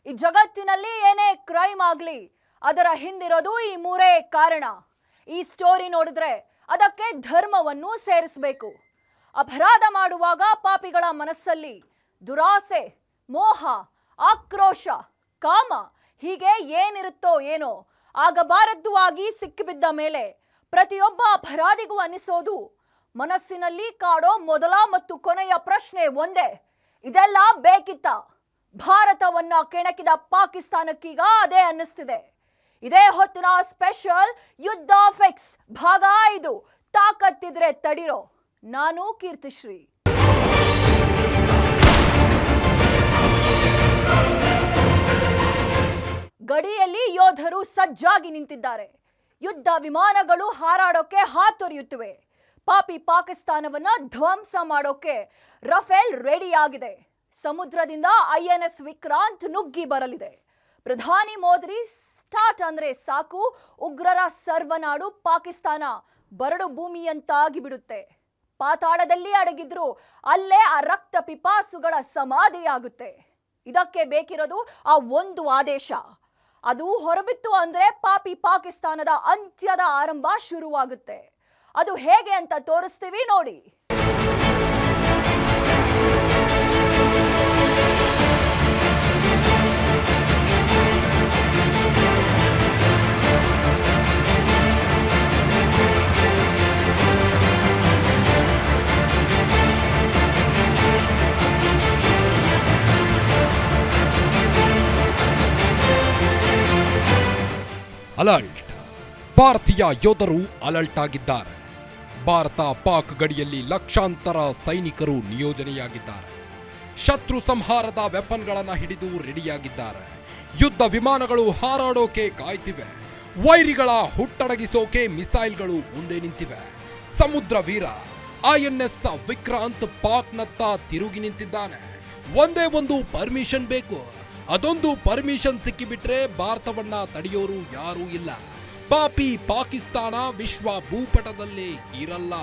ಈ ಜಗತ್ತಿನಲ್ಲಿ ಏನೇ ಕ್ರೈಮ್ ಆಗಲಿ ಅದರ ಹಿಂದಿರೋದು ಈ ಮೂರೇ ಕಾರಣ. ಈ ಸ್ಟೋರಿ ನೋಡಿದ್ರೆ ಅದಕ್ಕೆ ಧರ್ಮವನ್ನು ಸೇರಿಸಬೇಕು. ಅಪರಾಧ ಮಾಡುವಾಗ ಪಾಪಿಗಳ ಮನಸ್ಸಲ್ಲಿ ದುರಾಸೆ, ಮೋಹ, ಆಕ್ರೋಶ, ಕಾಮ ಹೀಗೆ ಏನಿರುತ್ತೋ ಏನೋ ಆಗಬಾರದ್ದು ಆಗಿ ಸಿಕ್ಕಿಬಿದ್ದ ಮೇಲೆ ಪ್ರತಿಯೊಬ್ಬ ಅಪರಾಧಿಗೂ ಅನಿಸೋದು, ಮನಸ್ಸಿನಲ್ಲಿ ಕಾಡೋ ಮೊದಲ ಮತ್ತು ಕೊನೆಯ ಪ್ರಶ್ನೆ ಒಂದೇ, ಇದೆಲ್ಲ ಬೇಕಿತ್ತ? ಭಾರತವನ್ನ ಕೆಣಕಿದ ಪಾಕಿಸ್ತಾನಕ್ಕೀಗ ಅದೇ ಅನ್ನಿಸ್ತಿದೆ. ಇದೇ ಹೊತ್ತಿನ ಸ್ಪೆಷಲ್ ಯುದ್ಧ ಫಿಕ್ಸ್ ಭಾಗ 5, ತಾಕತ್ತಿದ್ರೆ ತಡಿರೋ. ನಾನು ಕೀರ್ತಿಶ್ರೀ. ಗಡಿಯಲ್ಲಿ ಯೋಧರು ಸಜ್ಜಾಗಿ ನಿಂತಿದ್ದಾರೆ. ಯುದ್ಧ ವಿಮಾನಗಳು ಹಾರಾಡೋಕೆ ಹಾತೊರೆಯುತ್ತಿವೆ. ಪಾಪಿ ಪಾಕಿಸ್ತಾನವನ್ನ ಧ್ವಂಸ ಮಾಡೋಕೆ ರಫೇಲ್ ರೆಡಿಯಾಗಿದೆ. ಸಮುದ್ರದಿಂದ INS ವಿಕ್ರಾಂತ್ ನುಗ್ಗಿ ಬರಲಿದೆ. ಪ್ರಧಾನಿ ಮೋದಿ ಸ್ಟಾರ್ಟ್ ಅಂದ್ರೆ ಸಾಕು, ಉಗ್ರರ ಸರ್ವನಾಡು ಪಾಕಿಸ್ತಾನ ಬರಡು ಭೂಮಿಯಂತಾಗಿ ಬಿಡುತ್ತೆ. ಪಾತಾಳದಲ್ಲಿ ಅಡಗಿದ್ರು ಅಲ್ಲೇ ಆ ರಕ್ತ ಪಿಪಾಸುಗಳ ಸಮಾಧಿಯಾಗುತ್ತೆ. ಇದಕ್ಕೆ ಬೇಕಿರೋದು ಆ ಒಂದು ಆದೇಶ. ಅದು ಹೊರಬಿತ್ತು ಅಂದ್ರೆ ಪಾಪಿ ಪಾಕಿಸ್ತಾನದ ಅಂತ್ಯದ ಆರಂಭ ಶುರುವಾಗುತ್ತೆ. ಅದು ಹೇಗೆ ಅಂತ ತೋರಿಸ್ತೀವಿ ನೋಡಿ. ಅಲರ್ಟ್. ಭಾರತೀಯ ಯೋಧರು ಅಲರ್ಟ್ ಆಗಿದ್ದಾರೆ. ಭಾರತ ಪಾಕ್ ಗಡಿಯಲ್ಲಿ ಲಕ್ಷಾಂತರ ಸೈನಿಕರು ನಿಯೋಜನೆಯಾಗಿದ್ದಾರೆ. ಶತ್ರು ಸಂಹಾರದ ವೆಪನ್ಗಳನ್ನು ಹಿಡಿದು ರೆಡಿಯಾಗಿದ್ದಾರೆ. ಯುದ್ಧ ವಿಮಾನಗಳು ಹಾರಾಡೋಕೆ ಕಾಯ್ತಿವೆ. ವೈರಿಗಳ ಹುಟ್ಟಡಗಿಸೋಕೆ ಮಿಸೈಲ್ಗಳು ಮುಂದೆ ನಿಂತಿವೆ. ಸಮುದ್ರ ವೀರ INS ವಿಕ್ರಾಂತ್ ಪಾಕ್ನತ್ತ ತಿರುಗಿ ನಿಂತಿದ್ದಾನೆ. ಒಂದೇ ಒಂದು ಪರ್ಮಿಷನ್ ಬೇಕು. ಅದೊಂದು ಪರ್ಮಿಷನ್ ಸಿಕ್ಕಿಬಿಟ್ರೆ ಭಾರತವನ್ನ ತಡೆಯೋರು ಯಾರೂ ಇಲ್ಲ. ಪಾಪಿ ಪಾಕಿಸ್ತಾನ ವಿಶ್ವ ಭೂಪಟದಲ್ಲೇ ಇರಲ್ಲ.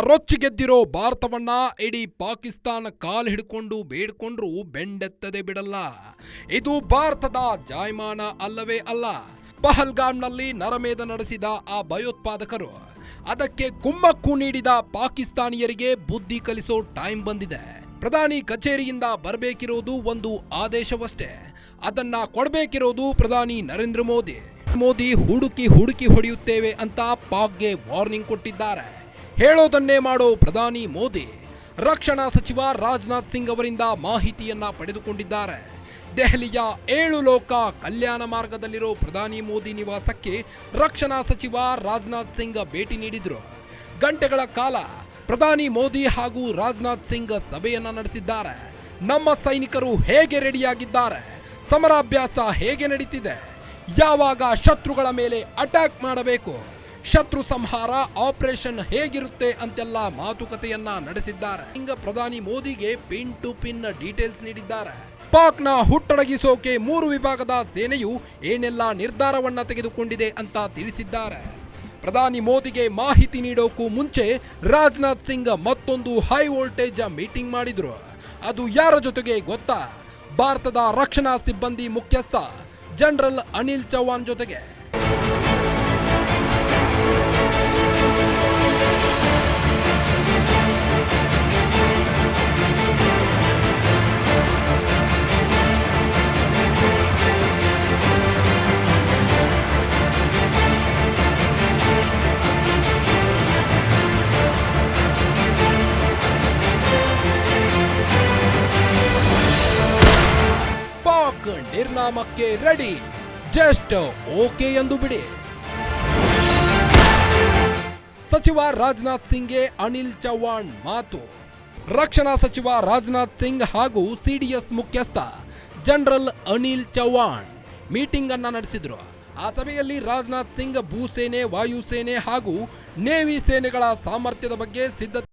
ರೊಚ್ಚಿಗೆದ್ದಿರೋ ಭಾರತವನ್ನ ಇಡೀ ಪಾಕಿಸ್ತಾನ ಕಾಲ್ ಹಿಡ್ಕೊಂಡು ಬೇಡ್ಕೊಂಡ್ರು ಬೆಂಡೆತ್ತದೆ ಬಿಡಲ್ಲ. ಇದು ಭಾರತದ ಜಾಯಮಾನ ಅಲ್ಲವೇ ಅಲ್ಲ. ಪಹಲ್ಗಾಮ್ನಲ್ಲಿ ನರಮೇಧ ನಡೆಸಿದ ಆ ಭಯೋತ್ಪಾದಕರು, ಅದಕ್ಕೆ ಕುಮ್ಮಕ್ಕು ನೀಡಿದ ಪಾಕಿಸ್ತಾನಿಯರಿಗೆ ಬುದ್ಧಿ ಕಲಿಸೋ ಟೈಮ್ ಬಂದಿದೆ. ಪ್ರಧಾನಿ ಕಚೇರಿಯಿಂದ ಬರಬೇಕಿರೋದು ಒಂದು ಆದೇಶವಷ್ಟೇ. ಅದನ್ನ ಕೊಡಬೇಕಿರೋದು ಪ್ರಧಾನಿ ನರೇಂದ್ರ ಮೋದಿ ಹುಡುಕಿ ಹೊಡೆಯುತ್ತೇವೆ ಅಂತ ಪಾಕ್ಗೆ ವಾರ್ನಿಂಗ್ ಕೊಟ್ಟಿದ್ದಾರೆ. ಹೇಳೋದನ್ನೇ ಮಾಡೋ ಪ್ರಧಾನಿ ಮೋದಿ ರಕ್ಷಣಾ ಸಚಿವ ರಾಜನಾಥ್ ಸಿಂಗ್ ಅವರಿಂದ ಮಾಹಿತಿಯನ್ನ ಪಡೆದುಕೊಂಡಿದ್ದಾರೆ. ದೆಹಲಿಯ 7 ಲೋಕ ಕಲ್ಯಾಣ ಮಾರ್ಗದಲ್ಲಿರೋ ಪ್ರಧಾನಿ ಮೋದಿ ನಿವಾಸಕ್ಕೆ ರಕ್ಷಣಾ ಸಚಿವ ರಾಜನಾಥ್ ಸಿಂಗ್ ಭೇಟಿ ನೀಡಿದ್ರು. ಗಂಟೆಗಳ ಕಾಲ ಪ್ರಧಾನಿ ಮೋದಿ ಹಾಗೂ ರಾಜನಾಥ್ ಸಿಂಗ್ ಸಭೆಯನ್ನ ನಡೆಸಿದ್ದಾರೆ. ನಮ್ಮ ಸೈನಿಕರು ಹೇಗೆ ರೆಡಿಯಾಗಿದ್ದಾರೆ, ಸಮರಾಭ್ಯಾಸ ಹೇಗೆ ನಡೀತಿದೆ, ಯಾವಾಗ ಶತ್ರುಗಳ ಮೇಲೆ ಅಟ್ಯಾಕ್ ಮಾಡಬೇಕು, ಶತ್ರು ಸಂಹಾರ ಆಪರೇಷನ್ ಹೇಗಿರುತ್ತೆ ಅಂತೆಲ್ಲ ಮಾತುಕತೆಯನ್ನ ನಡೆಸಿದ್ದಾರೆ. ಪ್ರಧಾನಿ ಮೋದಿಗೆ ಪಿನ್ ಟು ಪಿನ್ ಡೀಟೇಲ್ಸ್ ನೀಡಿದ್ದಾರೆ. ಪಾಕ್ನ ಹುಟ್ಟಡಗಿಸೋಕೆ 3 ವಿಭಾಗದ ಸೇನೆಯು ಏನೆಲ್ಲ ನಿರ್ಧಾರವನ್ನ ತೆಗೆದುಕೊಂಡಿದೆ ಅಂತ ತಿಳಿಸಿದ್ದಾರೆ. ಪ್ರಧಾನಿ ಮೋದಿಗೆ ಮಾಹಿತಿ ನೀಡೋಕ್ಕೂ ಮುಂಚೆ ರಾಜನಾಥ್ ಸಿಂಗ್ ಮತ್ತೊಂದು ಹೈ ವೋಲ್ಟೇಜ್ ಮೀಟಿಂಗ್ ಮಾಡಿದ್ರು. ಅದು ಯಾರ ಜೊತೆಗೆ ಗೊತ್ತಾ? ಭಾರತದ ರಕ್ಷಣಾ ಸಿಬ್ಬಂದಿ ಮುಖ್ಯಸ್ಥ ಜನರಲ್ ಅನಿಲ್ ಚೌಹಾಣ್ ಜೊತೆಗೆ. ಪಾಕ್ ನಿರ್ನಾಮಕ್ಕೆ ರೆಡಿ, ಜಸ್ಟ್ ಓಕೆ ಎಂದು ಬಿಡಿ. ಸಚಿವ ರಾಜನಾಥ್ ಸಿಂಗ್ಗೆ ಅನಿಲ್ ಚೌಹಾಣ್ ಮಾತು. ರಕ್ಷಣಾ ಸಚಿವ ರಾಜನಾಥ್ ಸಿಂಗ್ ಹಾಗೂ ಸಿಡಿಎಸ್ ಮುಖ್ಯಸ್ಥ ಜನರಲ್ ಅನಿಲ್ ಚೌಹಾಣ್ ಮೀಟಿಂಗ್ ಅನ್ನ ನಡೆಸಿದ್ರು. ಆ ಸಭೆಯಲ್ಲಿ ರಾಜನಾಥ್ ಸಿಂಗ್ ಭೂಸೇನೆ, ವಾಯುಸೇನೆ ಹಾಗೂ ನೇವಿ ಸೇನೆಗಳ ಸಾಮರ್ಥ್ಯದ ಬಗ್ಗೆ ಸಿದ್ಧತೆ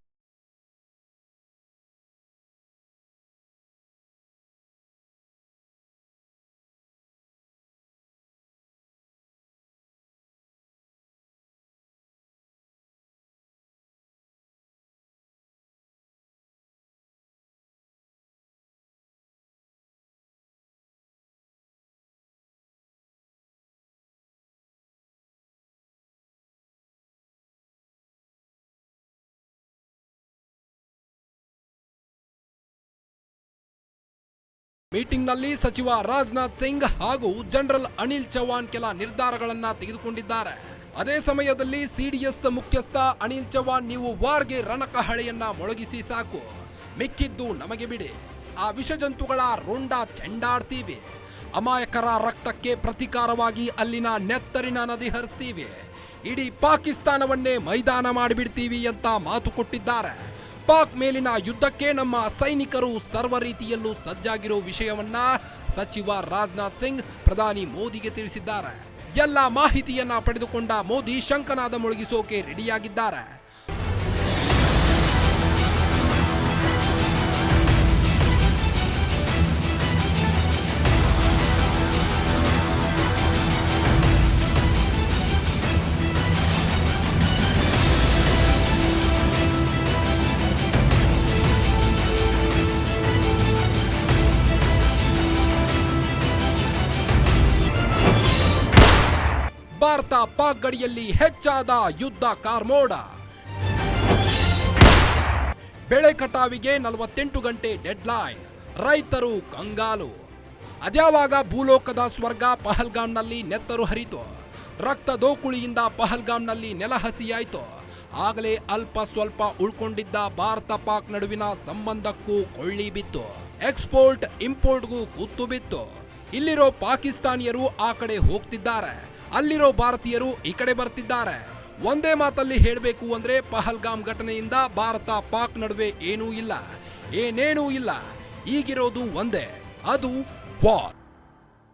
ಮೀಟಿಂಗ್ನಲ್ಲಿ ಸಚಿವ ರಾಜನಾಥ್ ಸಿಂಗ್ ಹಾಗೂ ಜನರಲ್ ಅನಿಲ್ ಚೌಹಾಣ್ ಕೆಲ ನಿರ್ಧಾರಗಳನ್ನ ತೆಗೆದುಕೊಂಡಿದ್ದಾರೆ. ಅದೇ ಸಮಯದಲ್ಲಿ ಸಿಡಿಎಸ್ ಮುಖ್ಯಸ್ಥ ಅನಿಲ್ ಚೌಹಾಣ್, ನೀವು ವಾರ್ಗೆ ರಣಕಹಳೆಯನ್ನ ಮೊಳಗಿಸಿ ಸಾಕು, ಮಿಕ್ಕಿದ್ದು ನಮಗೆ ಬಿಡಿ. ಆ ವಿಷಜಂತುಗಳ ರುಂಡ ಚೆಂಡಾಡ್ತೀವಿ, ಅಮಾಯಕರ ರಕ್ತಕ್ಕೆ ಪ್ರತಿಕಾರವಾಗಿ ಅಲ್ಲಿನ ನೆತ್ತರಿನ ನದಿ ಹರಿಸ್ತೀವಿ, ಇಡೀ ಪಾಕಿಸ್ತಾನವನ್ನೇ ಮೈದಾನ ಮಾಡಿಬಿಡ್ತೀವಿ ಅಂತ ಮಾತು ಕೊಟ್ಟಿದ್ದಾರೆ. ಪಾಕ್ ಮೇಲಿನ ಯುದ್ಧಕ್ಕೆ ನಮ್ಮ ಸೈನಿಕರು ಸರ್ವ ರೀತಿಯಲ್ಲೂ ಸಜ್ಜಾಗಿರೋ ವಿಷಯವನ್ನ ಸಚಿವ ರಾಜನಾಥ್ ಸಿಂಗ್ ಪ್ರಧಾನಿ ಮೋದಿಗೆ ತಿಳಿಸಿದ್ದಾರೆ. ಎಲ್ಲ ಮಾಹಿತಿಯನ್ನ ಪಡೆದುಕೊಂಡ ಮೋದಿ ಶಂಕನಾದ ಮೊಳಗಿಸೋಕೆ ರೆಡಿಯಾಗಿದ್ದಾರೆ. ಭಾರತ ಪಾಕ್ ಗಡಿಯಲ್ಲಿ ಹೆಚ್ಚಾದ ಯುದ್ಧ ಕಾರ್ಮೋಡ. ಬೆಳೆ ಕಟಾವಿಗೆ 48 ಗಂಟೆ ಡೆಡ್ಲೈನ್, ರೈತರು ಕಂಗಾಲು. ಅದ್ಯಾವಾಗ ಭೂಲೋಕದ ಸ್ವರ್ಗ ಪಹಲ್ಗಾಮ್ನಲ್ಲಿ ನೆತ್ತರು ಹರಿತು, ರಕ್ತ ದೋಕುಳಿಯಿಂದ ಪಹಲ್ಗಾಮ್ನಲ್ಲಿ ನೆಲಹಸಿಯಾಯಿತು. ಆಗಲೇ ಅಲ್ಪ ಸ್ವಲ್ಪ ಉಳ್ಕೊಂಡಿದ್ದ ಭಾರತ ಪಾಕ್ ನಡುವಿನ ಸಂಬಂಧಕ್ಕೂ ಕೊಳ್ಳಿ ಬಿತ್ತು, ಎಕ್ಸ್ಪೋರ್ಟ್ ಇಂಪೋರ್ಟ್ಗೂ ಕುತ್ತು ಬಿತ್ತು. ಇಲ್ಲಿರೋ ಪಾಕಿಸ್ತಾನಿಯರು ಆ ಕಡೆ ಹೋಗ್ತಿದ್ದಾರೆ, ಅಲ್ಲಿರೋ ಭಾರತೀಯರು ಈ ಕಡೆ ಬರ್ತಿದ್ದಾರೆ. ಒಂದೇ ಮಾತಲ್ಲಿ ಹೇಳಬೇಕು ಅಂದ್ರೆ ಪಹಲ್ಗಾಮ್ ಘಟನೆಯಿಂದ ಭಾರತ ಪಾಕ್ ನಡುವೆ ಏನೂ ಇಲ್ಲ, ಏನೇನೂ ಇಲ್ಲ. ಈಗಿರೋದು ಒಂದೇ, ಅದು ವಾರ್.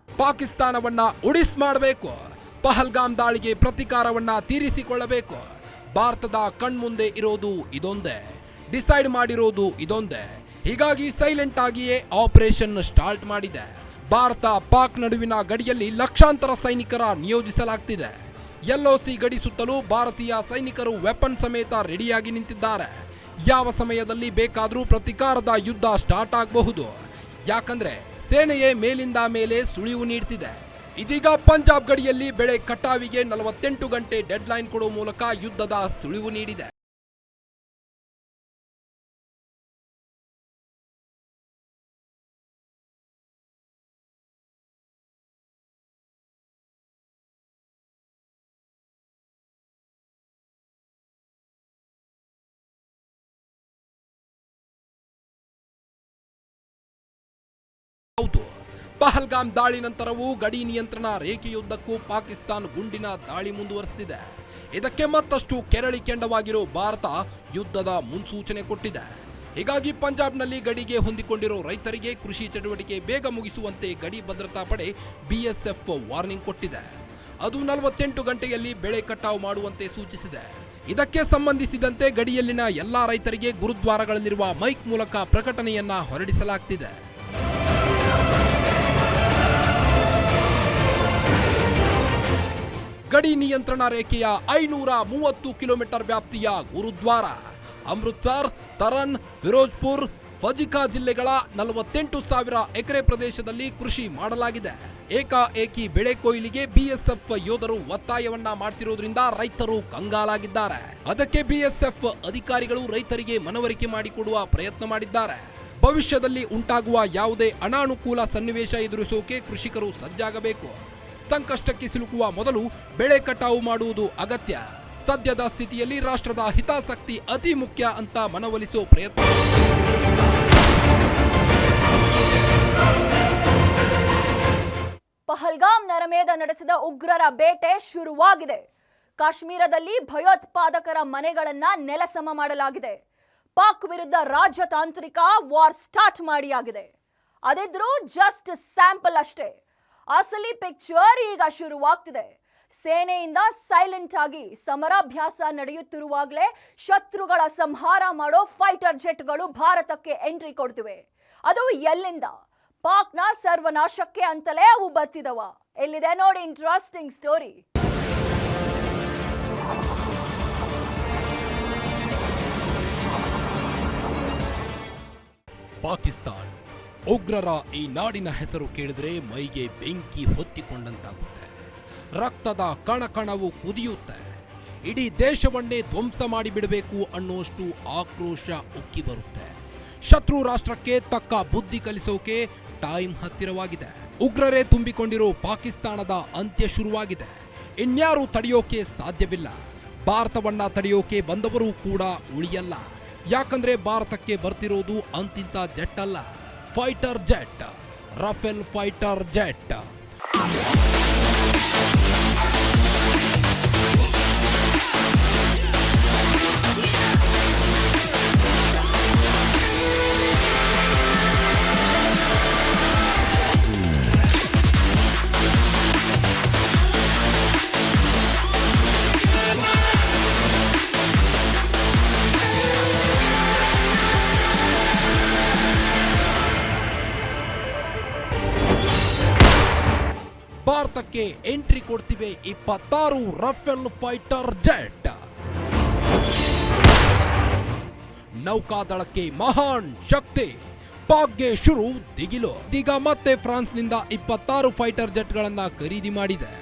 ಪಾಕಿಸ್ತಾನವನ್ನ ಉಡಿಸ್ ಮಾಡಬೇಕು, ಪಹಲ್ಗಾಮ್ ದಾಳಿಗೆ ಪ್ರತಿಕಾರವನ್ನ ತೀರಿಸಿಕೊಳ್ಳಬೇಕು. ಭಾರತದ ಕಣ್ಮುಂದೆ ಇರೋದು ಇದೊಂದೇ, ಡಿಸೈಡ್ ಮಾಡಿರೋದು ಇದೊಂದೇ. ಹೀಗಾಗಿ ಸೈಲೆಂಟ್ ಆಗಿಯೇ ಆಪರೇಷನ್ ಸ್ಟಾರ್ಟ್ ಮಾಡಿದೆ. ಭಾರತ ಪಾಕ್ ನಡುವಿನ ಗಡಿಯಲ್ಲಿ ಲಕ್ಷಾಂತರ ಸೈನಿಕರ ನಿಯೋಜಿಸಲಾಗ್ತಿದೆ. ಎಲ್ಒಸಿ ಗಡಿ ಸುತ್ತಲೂ ಭಾರತೀಯ ಸೈನಿಕರು ವೆಪನ್ ಸಮೇತ ರೆಡಿಯಾಗಿ ನಿಂತಿದ್ದಾರೆ. ಯಾವ ಸಮಯದಲ್ಲಿ ಬೇಕಾದರೂ ಪ್ರತಿಕಾರದ ಯುದ್ಧ ಸ್ಟಾರ್ಟ್ ಆಗಬಹುದು. ಯಾಕಂದ್ರೆ ಸೇನೆಯೇ ಮೇಲಿಂದ ಮೇಲೆ ಸುಳಿವು ನೀಡ್ತಿದೆ. ಇದೀಗ ಪಂಜಾಬ್ ಗಡಿಯಲ್ಲಿ ಬೆಳೆ ಕಟಾವಿಗೆ 48 ಗಂಟೆ ಡೆಡ್ಲೈನ್ ಕೊಡುವ ಮೂಲಕ ಯುದ್ಧದ ಸುಳಿವು ನೀಡಿದೆ. ಹೌದು, ಪಹಲ್ಗಾಮ್ ದಾಳಿ ನಂತರವೂ ಗಡಿ ನಿಯಂತ್ರಣ ರೇಖೆಯುದ್ದಕ್ಕೂ ಪಾಕಿಸ್ತಾನ ಗುಂಡಿನ ದಾಳಿ ಮುಂದುವರೆಸಿದೆ. ಇದಕ್ಕೆ ಮತ್ತಷ್ಟು ಕೆರಳಿ ಕೆಂಡವಾಗಿರೋ ಭಾರತ ಯುದ್ಧದ ಮುನ್ಸೂಚನೆ ಕೊಟ್ಟಿದೆ. ಹೀಗಾಗಿ ಪಂಜಾಬ್ನಲ್ಲಿ ಗಡಿಗೆ ಹೊಂದಿಕೊಂಡಿರೋ ರೈತರಿಗೆ ಕೃಷಿ ಚಟುವಟಿಕೆ ಬೇಗ ಮುಗಿಸುವಂತೆ ಗಡಿ ಭದ್ರತಾ ಪಡೆ ಬಿಎಸ್ಎಫ್ ವಾರ್ನಿಂಗ್ ಕೊಟ್ಟಿದೆ. ಅದು 48 ಗಂಟೆಯಲ್ಲಿ ಬೆಳೆ ಕಟಾವು ಮಾಡುವಂತೆ ಸೂಚಿಸಿದೆ. ಇದಕ್ಕೆ ಸಂಬಂಧಿಸಿದಂತೆ ಗಡಿಯಲ್ಲಿನ ಎಲ್ಲಾ ರೈತರಿಗೆ ಗುರುದ್ವಾರಗಳಲ್ಲಿರುವ ಮೈಕ್ ಮೂಲಕ ಪ್ರಕಟಣೆಯನ್ನ ಹೊರಡಿಸಲಾಗ್ತಿದೆ. ಗಡಿ ನಿಯಂತ್ರಣ ರೇಖೆಯ 530 ಕಿಲೋಮೀಟರ್ ವ್ಯಾಪ್ತಿಯ ಗುರುದ್ವಾರ, ಅಮೃತ್ಸರ್, ತರನ್, ಫಿರೋಜ್ಪುರ್, ಫಜಿಕಾ ಜಿಲ್ಲೆಗಳ 48,000 ಎಕರೆ ಪ್ರದೇಶದಲ್ಲಿ ಕೃಷಿ ಮಾಡಲಾಗಿದೆ. ಏಕಾಏಕಿ ಬೆಳೆ ಕೊಯ್ಲಿಗೆ ಬಿಎಸ್ಎಫ್ ಯೋಧರು ಒತ್ತಾಯವನ್ನ ಮಾಡ್ತಿರೋದ್ರಿಂದ ರೈತರು ಕಂಗಾಲಾಗಿದ್ದಾರೆ. ಅದಕ್ಕೆ ಬಿಎಸ್ಎಫ್ ಅಧಿಕಾರಿಗಳು ರೈತರಿಗೆ ಮನವರಿಕೆ ಮಾಡಿಕೊಡುವ ಪ್ರಯತ್ನ ಮಾಡಿದ್ದಾರೆ. ಭವಿಷ್ಯದಲ್ಲಿ ಉಂಟಾಗುವ ಯಾವುದೇ ಅನಾನುಕೂಲ ಸನ್ನಿವೇಶ ಎದುರಿಸೋಕೆ ಕೃಷಿಕರು ಸಜ್ಜಾಗಬೇಕು. ಸಂಕಷ್ಟಕ್ಕೆ ಸಿಲುಕುವ ಮೊದಲು ಬೆಳೆ ಕಟಾವು ಮಾಡುವುದು ಅಗತ್ಯ. ಸದ್ಯದ ಸ್ಥಿತಿಯಲ್ಲಿ ರಾಷ್ಟ್ರದ ಹಿತಾಸಕ್ತಿ ಅತಿ ಮುಖ್ಯ ಅಂತ ಮನವೊಲಿಸೋ ಪ್ರಯತ್ನ. ಪಹಲ್ಗಾಮ್ ನರಮೇಧ ನಡೆಸಿದ ಉಗ್ರರ ಬೇಟೆ ಶುರುವಾಗಿದೆ. ಕಾಶ್ಮೀರದಲ್ಲಿ ಭಯೋತ್ಪಾದಕರ ಮನೆಗಳನ್ನ ನೆಲಸಮ ಮಾಡಲಾಗಿದೆ. ಪಾಕ್ ವಿರುದ್ಧ ರಾಜತಾಂತ್ರಿಕ ವಾರ್ ಸ್ಟಾರ್ಟ್ ಮಾಡಿಯಾಗಿದೆ. ಅದಿದ್ರೂ ಜಸ್ಟ್ ಸ್ಯಾಂಪಲ್ ಅಷ್ಟೇ. ಅಸಲಿ ಪಿಕ್ಚರ್ ಈಗ ಶುರುವಾಗ್ತಿದೆ. ಸೇನೆಯಿಂದ ಸೈಲೆಂಟ್ ಆಗಿ ಸಮರಾಭ್ಯಾಸ ನಡೆಯುತ್ತಿರುವಾಗಲೇ ಶತ್ರುಗಳ ಸಂಹಾರ ಮಾಡೋ ಫೈಟರ್ ಜೆಟ್ಗಳು ಭಾರತಕ್ಕೆ ಎಂಟ್ರಿ ಕೊಡ್ತಿವೆ. ಅದು ಎಲ್ಲಿಂದ? ಪಾಕ್ನ ಸರ್ವನಾಶಕ್ಕೆ ಅಂತಲೇ ಅವು ಬರ್ತಿದವ. ಎಲ್ಲಿದೆ ನೋಡಿ ಇಂಟ್ರೆಸ್ಟಿಂಗ್ ಸ್ಟೋರಿ. ಪಾಕಿಸ್ತಾನ್ ಉಗ್ರರ ಈ ನಾಡಿನ ಹೆಸರು ಕೇಳಿದ್ರೆ ಮೈಗೆ ಬೆಂಕಿ ಹೊತ್ತಿಕೊಂಡಂತಾಗುತ್ತೆ. ರಕ್ತದ ಕಣಕಣವು ಕುದಿಯುತ್ತೆ. ಇಡೀ ದೇಶವನ್ನೇ ಧ್ವಂಸ ಮಾಡಿಬಿಡಬೇಕು ಅನ್ನುವಷ್ಟು ಆಕ್ರೋಶ ಉಕ್ಕಿ ಬರುತ್ತೆ. ಶತ್ರು ರಾಷ್ಟ್ರಕ್ಕೆ ತಕ್ಕ ಬುದ್ಧಿ ಕಲಿಸೋಕೆ ಟೈಮ್ ಹತ್ತಿರವಾಗಿದೆ. ಉಗ್ರರೇ ತುಂಬಿಕೊಂಡಿರೋ ಪಾಕಿಸ್ತಾನದ ಅಂತ್ಯ ಶುರುವಾಗಿದೆ. ಇನ್ಯಾರೂ ತಡೆಯೋಕೆ ಸಾಧ್ಯವಿಲ್ಲ. ಭಾರತವನ್ನ ತಡೆಯೋಕೆ ಬಂದವರು ಕೂಡ ಉಳಿಯಲ್ಲ. ಯಾಕಂದ್ರೆ ಭಾರತಕ್ಕೆ ಬರ್ತಿರೋದು ಅಂತಿಂತ ಜೆಟ್ ಅಲ್ಲ, fighter jet, Rafale fighter jet. ಭಾರತಕ್ಕೆ ಎಂಟ್ರಿ ಕೊಡ್ತಿವೆ 26 ರಫೇಲ್ ಫೈಟರ್ ಜೆಟ್. ನೌಕಾದಳಕ್ಕೆ ಮಹಾನ್ ಶಕ್ತಿ. ಪಾಕ್ಗೆ ಶುರು ದಿಗಿಲು. ಈಗ ಮತ್ತೆ ಫ್ರಾನ್ಸ್ನಿಂದ 26 ಫೈಟರ್ ಜೆಟ್ಗಳನ್ನ ಖರೀದಿ ಮಾಡಿದೆ.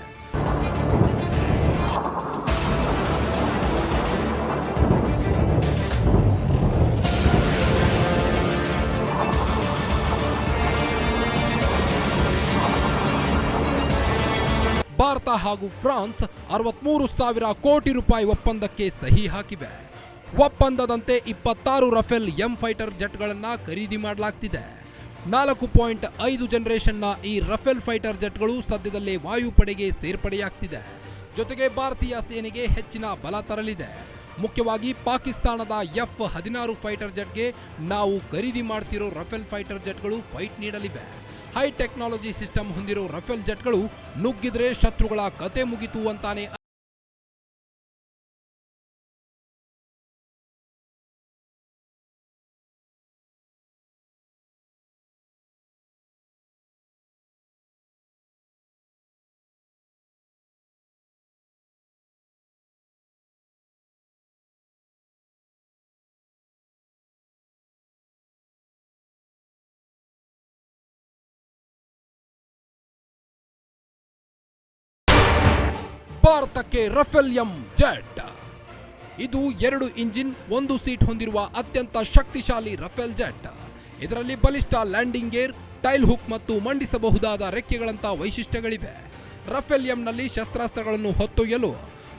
ಭಾರತ ಹಾಗೂ ಫ್ರಾನ್ಸ್ 63,000 ಕೋಟಿ ರೂಪಾಯಿ ಒಪ್ಪಂದಕ್ಕೆ ಸಹಿ ಹಾಕಿವೆ. ಒಪ್ಪಂದದಂತೆ 26 ರಫೇಲ್ ಎಂ ಫೈಟರ್ ಜೆಟ್ಗಳನ್ನ ಖರೀದಿ ಮಾಡಲಾಗ್ತಿದೆ. 4.5 ಜನರೇಷನ್ನ ಈ ರಫೇಲ್ ಫೈಟರ್ ಜೆಟ್ಗಳು ಸದ್ಯದಲ್ಲೇ ವಾಯುಪಡೆಗೆ ಸೇರ್ಪಡೆಯಾಗ್ತಿದೆ. ಜೊತೆಗೆ ಭಾರತೀಯ ಸೇನೆಗೆ ಹೆಚ್ಚಿನ ಬಲ ತರಲಿದೆ. ಮುಖ್ಯವಾಗಿ ಪಾಕಿಸ್ತಾನದ F-16 ಫೈಟರ್ ಜೆಟ್ಗೆ ನಾವು ಖರೀದಿ ಮಾಡ್ತಿರೋ ರಫೇಲ್ ಫೈಟರ್ ಜೆಟ್ಗಳು ಫೈಟ್ ನೀಡಲಿವೆ. ಹೈ ಟೆಕ್ನಾಲಜಿ ಸಿಸ್ಟಮ್ ಹೊಂದಿರೋ ರಫೇಲ್ ಜೆಟ್ಗಳು ನುಗ್ಗಿದ್ರೆ ಶತ್ರುಗಳ ಕತೆ ಮುಗಿತು ಅಂತಾನೆ. ಭಾರತಕ್ಕೆ ರಫೇಲ್ ಎಂ ಜೆಟ್. ಇದು 2 ಇಂಜಿನ್ 1 ಸೀಟ್ ಹೊಂದಿರುವ ಅತ್ಯಂತ ಶಕ್ತಿಶಾಲಿ ರಫೇಲ್ ಜೆಟ್. ಇದರಲ್ಲಿ ಬಲಿಷ್ಠ ಲ್ಯಾಂಡಿಂಗ್ ಗೇರ್, ಟೈಲ್ ಹುಕ್ ಮತ್ತು ಮಂಡಿಸಬಹುದಾದ ರೆಕ್ಕೆಗಳಂತ ವೈಶಿಷ್ಟ್ಯಗಳಿವೆ. ರಫೇಲ್ ಎಂನಲ್ಲಿ ಶಸ್ತ್ರಾಸ್ತ್ರಗಳನ್ನು ಹೊತ್ತೊಯ್ಯಲು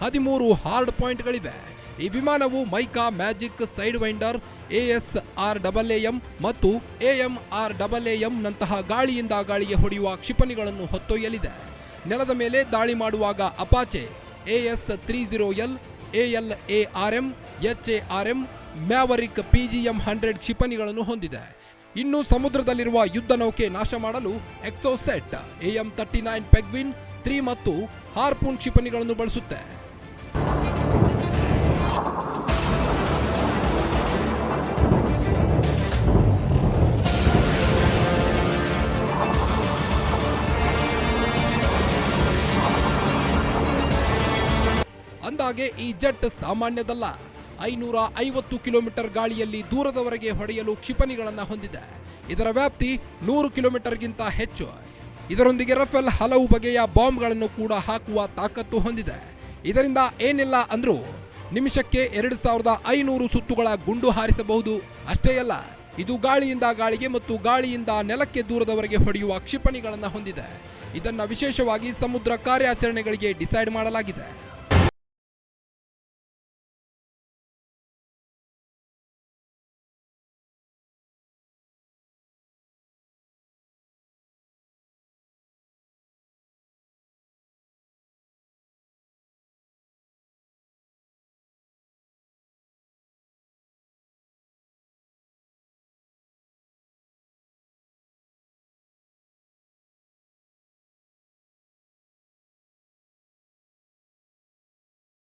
13 ಹಾರ್ಡ್ ಪಾಯಿಂಟ್ಗಳಿವೆ. ಈ ವಿಮಾನವು mica, magic, side winder, ASRAAM ಮತ್ತು AMRAAM ನಂತಹ ಗಾಳಿಯಿಂದ ಗಾಳಿಗೆ ಹೊಡೆಯುವ ಕ್ಷಿಪಣಿಗಳನ್ನು ಹೊತ್ತೊಯ್ಯಲಿದೆ. ನೆಲದ ಮೇಲೆ ದಾಳಿ ಮಾಡುವಾಗ Apache, AS-30L, ALARM, HARM, ಮ್ಯಾವರಿಕ್ PGM-100 ಕ್ಷಿಪಣಿಗಳನ್ನು ಹೊಂದಿದೆ. ಇನ್ನು ಸಮುದ್ರದಲ್ಲಿರುವ ಯುದ್ಧ ನೌಕೆ ನಾಶ ಮಾಡಲು ಎಕ್ಸೋಸೆಟ್, AM-39 ಪೆಗ್ವಿನ್ 3 ಮತ್ತು ಹಾರ್ಪೂನ್ ಕ್ಷಿಪಣಿಗಳನ್ನು ಬಳಸುತ್ತೆ. ಅಂದಾಗೆ ಈ ಜೆಟ್ ಸಾಮಾನ್ಯದಲ್ಲ. 550 ಕಿಲೋಮೀಟರ್ ಗಾಳಿಯಲ್ಲಿ ದೂರದವರೆಗೆ ಹೊಡೆಯಲು ಕ್ಷಿಪಣಿಗಳನ್ನು ಹೊಂದಿದೆ. ಇದರ ವ್ಯಾಪ್ತಿ 100 ಕಿಲೋಮೀಟರ್ಗಿಂತ ಹೆಚ್ಚು. ಇದರೊಂದಿಗೆ ರಫೇಲ್ ಹಲವು ಬಗೆಯ ಬಾಂಬ್ಗಳನ್ನು ಕೂಡ ಹಾಕುವ ತಾಕತ್ತು ಹೊಂದಿದೆ. ಇದರಿಂದ ಏನಿಲ್ಲ ಅಂದ್ರೂ ನಿಮಿಷಕ್ಕೆ 2500 ಸುತ್ತುಗಳ ಗುಂಡು ಹಾರಿಸಬಹುದು. ಅಷ್ಟೇ ಅಲ್ಲ, ಇದು ಗಾಳಿಯಿಂದ ಗಾಳಿಗೆ ಮತ್ತು ಗಾಳಿಯಿಂದ ನೆಲಕ್ಕೆ ದೂರದವರೆಗೆ ಹೊಡೆಯುವ ಕ್ಷಿಪಣಿಗಳನ್ನು ಹೊಂದಿದೆ. ಇದನ್ನು ವಿಶೇಷವಾಗಿ ಸಮುದ್ರ ಕಾರ್ಯಾಚರಣೆಗಳಿಗೆ ಡಿಸೈಡ್ ಮಾಡಲಾಗಿದೆ.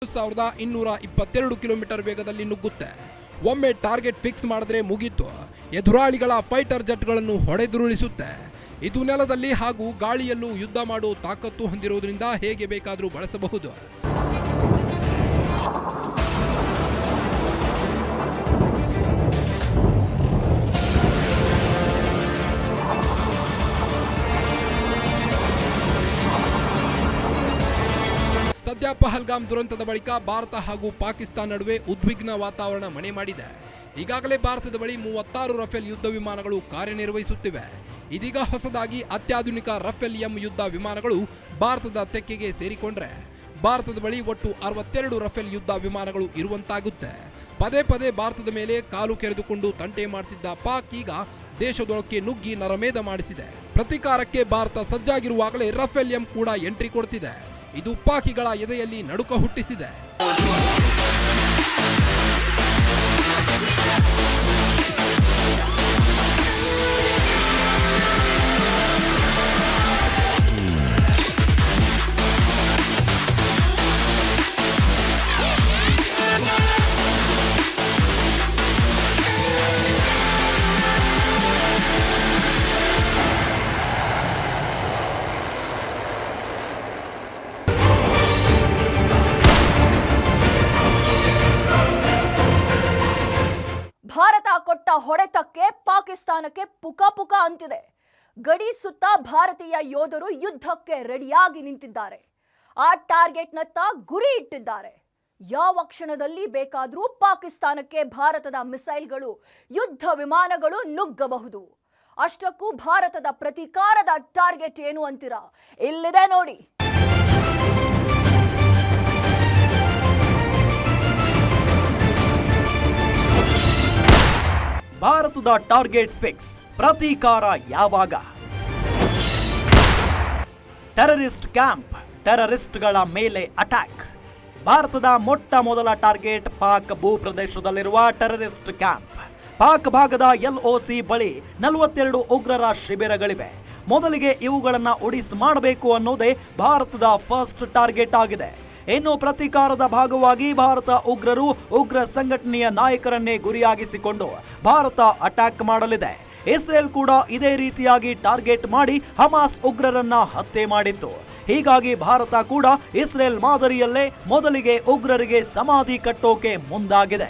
ಸಾವಿರದ 222 ಕಿಲೋಮೀಟರ್ ವೇಗದಲ್ಲಿ ನುಗ್ಗುತ್ತೆ. ಒಮ್ಮೆ ಟಾರ್ಗೆಟ್ ಫಿಕ್ಸ್ ಮಾಡಿದ್ರೆ ಮುಗೀತು. ಎದುರಾಳಿಗಳ ಫೈಟರ್ ಜೆಟ್ಗಳನ್ನು ಹೊಡೆದುರುಳಿಸುತ್ತೆ. ಇದು ನೆಲದಲ್ಲಿ ಹಾಗೂ ಗಾಳಿಯಲ್ಲೂ ಯುದ್ಧ ಮಾಡೋ ತಾಕತ್ತು ಹೊಂದಿರುವುದರಿಂದ ಹೇಗೆ ಬೇಕಾದರೂ ಬಳಸಬಹುದು. ಸದ್ಯ ಪಹಲ್ಗಾಮ್ ದುರಂತದ ಬಳಿಕ ಭಾರತ ಹಾಗೂ ಪಾಕಿಸ್ತಾನ ನಡುವೆ ಉದ್ವಿಗ್ನ ವಾತಾವರಣ ಮನೆ ಮಾಡಿದೆ. ಈಗಾಗಲೇ ಭಾರತದ ಬಳಿ 36 ರಫೇಲ್ ಯುದ್ಧ ವಿಮಾನಗಳು ಕಾರ್ಯನಿರ್ವಹಿಸುತ್ತಿವೆ. ಇದೀಗ ಹೊಸದಾಗಿ ಅತ್ಯಾಧುನಿಕ ರಫೇಲ್ ಎಂ ಯುದ್ಧ ವಿಮಾನಗಳು ಭಾರತದ ತೆಕ್ಕೆಗೆ ಸೇರಿಕೊಂಡ್ರೆ ಭಾರತದ ಬಳಿ ಒಟ್ಟು 62 ರಫೇಲ್ ಯುದ್ಧ ವಿಮಾನಗಳು ಇರುವಂತಾಗುತ್ತೆ. ಪದೇ ಪದೇ ಭಾರತದ ಮೇಲೆ ಕಾಲು ಕೆರೆದುಕೊಂಡು ತಂಟೆ ಮಾಡ್ತಿದ್ದ ಪಾಕ್ ಈಗ ದೇಶದೊಳಕ್ಕೆ ನುಗ್ಗಿ ನರಮೇಧ ಮಾಡಿಸಿದೆ. ಪ್ರತೀಕಾರಕ್ಕೆ ಭಾರತ ಸಜ್ಜಾಗಿರುವಾಗಲೇ ರಫೇಲ್ ಎಂ ಕೂಡ ಎಂಟ್ರಿ ಕೊಡ್ತಿದೆ. ಇದು ಪಾಕಿಗಳ ಎದೆಯಲ್ಲಿ ನಡುಕ ಹುಟ್ಟಿಸಿದೆ. ಭಾರತ ಕೊಟ್ಟ ಹೊಡೆತಕ್ಕೆ ಪಾಕಿಸ್ತಾನಕ್ಕೆ ಪುಕ ಪುಕ ಅಂತಿದೆ. ಗಡಿ ಸುತ್ತ ಭಾರತೀಯ ಯೋಧರು ಯುದ್ಧಕ್ಕೆ ರೆಡಿಯಾಗಿ ನಿಂತಿದ್ದಾರೆ. ಆ ಟಾರ್ಗೆಟ್ನತ್ತ ಗುರಿ ಇಟ್ಟಿದ್ದಾರೆ. ಯಾವ ಕ್ಷಣದಲ್ಲಿ ಬೇಕಾದರೂ ಪಾಕಿಸ್ತಾನಕ್ಕೆ ಭಾರತದ ಮಿಸೈಲ್ಗಳು, ಯುದ್ಧ ವಿಮಾನಗಳು ನುಗ್ಗಬಹುದು. ಅಷ್ಟಕ್ಕೂ ಭಾರತದ ಪ್ರತೀಕಾರದ ಟಾರ್ಗೆಟ್ ಏನು ಅಂತೀರಾ? ಇಲ್ಲಿದೆ ನೋಡಿ. ಭಾರತದ ಟಾರ್ಗೆಟ್ ಫಿಕ್ಸ್. ಪ್ರತೀಕಾರ ಯಾವಾಗ? ಟೆರರಿಸ್ಟ್ ಕ್ಯಾಂಪ್, ಟೆರರಿಸ್ಟ್ಗಳ ಮೇಲೆ ಅಟ್ಯಾಕ್. ಭಾರತದ ಮೊಟ್ಟ ಮೊದಲ ಟಾರ್ಗೆಟ್ ಪಾಕ್ ಭೂಪ್ರದೇಶದಲ್ಲಿರುವ ಟೆರರಿಸ್ಟ್ ಕ್ಯಾಂಪ್. ಪಾಕ್ ಭಾಗದ LOC ಬಳಿ 42 ಉಗ್ರರ ಶಿಬಿರಗಳಿವೆ. ಮೊದಲಿಗೆ ಇವುಗಳನ್ನು ಒಡಿಸ್ ಮಾಡಬೇಕು ಅನ್ನೋದೇ ಭಾರತದ ಫಸ್ಟ್ ಟಾರ್ಗೆಟ್ ಆಗಿದೆ. ಇನ್ನು ಪ್ರತೀಕಾರದ ಭಾಗವಾಗಿ ಭಾರತ ಉಗ್ರರು, ಉಗ್ರ ಸಂಘಟನೆಯ ನಾಯಕರನ್ನೇ ಗುರಿಯಾಗಿಸಿಕೊಂಡು ಭಾರತ ಅಟ್ಯಾಕ್ ಮಾಡಲಿದೆ. ಇಸ್ರೇಲ್ ಕೂಡ ಇದೇ ರೀತಿಯಾಗಿ ಟಾರ್ಗೆಟ್ ಮಾಡಿ ಹಮಾಸ್ ಉಗ್ರರನ್ನ ಹತ್ಯೆ ಮಾಡಿತ್ತು. ಹೀಗಾಗಿ ಭಾರತ ಕೂಡ ಇಸ್ರೇಲ್ ಮಾದರಿಯಲ್ಲೇ ಮೊದಲಿಗೆ ಉಗ್ರರಿಗೆ ಸಮಾಧಿ ಕಟ್ಟೋಕೆ ಮುಂದಾಗಿದೆ.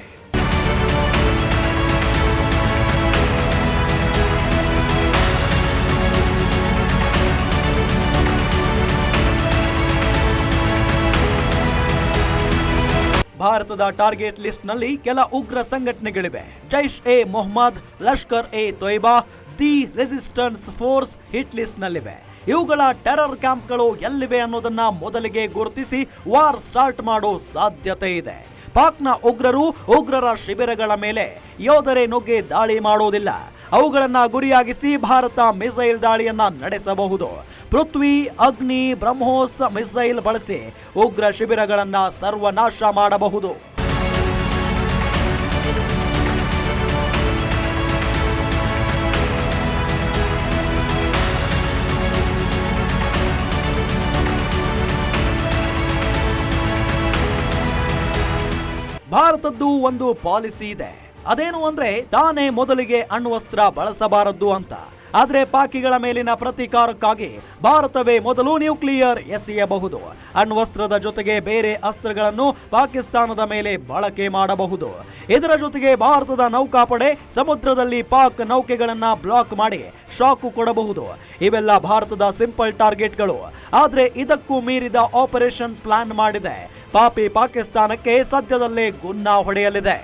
ಭಾರತದ ಟಾರ್ಗೆಟ್ ಲಿಸ್ಟ್ ನಲ್ಲಿ ಕೆಲ ಉಗ್ರ ಸಂಘಟನೆಗಳಿವೆ. Jaish e Mohammed, Lashkar e Taiba, the resistance force hit list ನಲ್ಲಿವೆ. ಇವುಗಳ ಟೆರರ್ ಕ್ಯಾಂಪ್ಗಳು ಎಲ್ಲಿವೆ ಅನ್ನೋದನ್ನ ಮೊದಲಿಗೆ ಗುರುತಿಸಿ ವಾರ್ ಸ್ಟಾರ್ಟ್ ಮಾಡೋ ಸಾಧ್ಯತೆ ಇದೆ. ಪಾಕ್ನ ಉಗ್ರರು, ಉಗ್ರರ ಶಿಬಿರಗಳ ಮೇಲೆ ಯೋಧರೇ ನುಗ್ಗಿ ದಾಳಿ ಮಾಡೋದಿಲ್ಲ. ಅವುಗಳನ್ನ ಗುರಿಯಾಗಿಸಿ ಭಾರತ ಮಿಸೈಲ್ ದಾಳಿಯನ್ನ ನಡೆಸಬಹುದು. ಪೃಥ್ವಿ, ಅಗ್ನಿ, ಬ್ರಹ್ಮೋಸ್ ಮಿಸೈಲ್ ಬಳಸಿ ಉಗ್ರ ಶಿಬಿರಗಳನ್ನ ಸರ್ವನಾಶ ಮಾಡಬಹುದು. ಭಾರತದ್ದು ಒಂದು ಪಾಲಿಸಿ ಇದೆ. ಅದೇನು ಅಂದ್ರೆ ತಾನೇ ಮೊದಲಿಗೆ ಅಣ್ವಸ್ತ್ರ ಬಳಸಬಾರದು ಅಂತ. ಆದರೆ ಪಾಕಿಗಳ ಮೇಲಿನ ಪ್ರತೀಕಾರಕ್ಕಾಗಿ ಭಾರತವೇ ಮೊದಲು ನ್ಯೂಕ್ಲಿಯರ್ ಎಸೆಯಬಹುದು. ಅಣ್ವಸ್ತ್ರದ ಜೊತೆಗೆ ಬೇರೆ ಅಸ್ತ್ರಗಳನ್ನು ಪಾಕಿಸ್ತಾನದ ಮೇಲೆ ಬಳಕೆ ಮಾಡಬಹುದು. ಇದರ ಜೊತೆಗೆ ಭಾರತದ ನೌಕಾಪಡೆ ಸಮುದ್ರದಲ್ಲಿ ಪಾಕ್ ನೌಕೆಗಳನ್ನ ಬ್ಲಾಕ್ ಮಾಡಿ ಶಾಕು ಕೊಡಬಹುದು. ಇವೆಲ್ಲ ಭಾರತದ ಸಿಂಪಲ್ ಟಾರ್ಗೆಟ್ಗಳು. ಆದ್ರೆ ಇದಕ್ಕೂ ಮೀರಿದ ಆಪರೇಷನ್ ಪ್ಲಾನ್ ಮಾಡಿದೆ. ಪಾಪಿ ಪಾಕಿಸ್ತಾನಕ್ಕೆ ಸದ್ಯದಲ್ಲೇ ಗುನ್ನ ಹೊಡೆಯಲಿದೆ.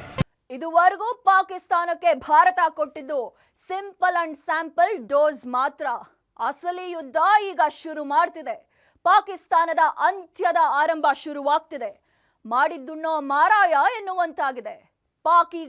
ಇದುವರೆಗೂ ಪಾಕಿಸ್ತಾನಕ್ಕೆ ಭಾರತ ಕೊಟ್ಟಿದ್ದು ಸಿಂಪಲ್ ಅಂಡ್ ಸ್ಯಾಂಪಲ್ ಡೋಸ್ ಮಾತ್ರ. ಅಸಲಿ ಯುದ್ಧ ಈಗ ಶುರು ಮಾಡ್ತಿದೆ. ಪಾಕಿಸ್ತಾನದ ಅಂತ್ಯದ ಆರಂಭ ಶುರುವಾಗ್ತಿದೆ. ಮಾಡಿದ್ದುಣ್ಣೋ ಮಾರಾಯ ಎನ್ನುವಂತಾಗಿದೆ. ಪಾಕ್ ಈಗ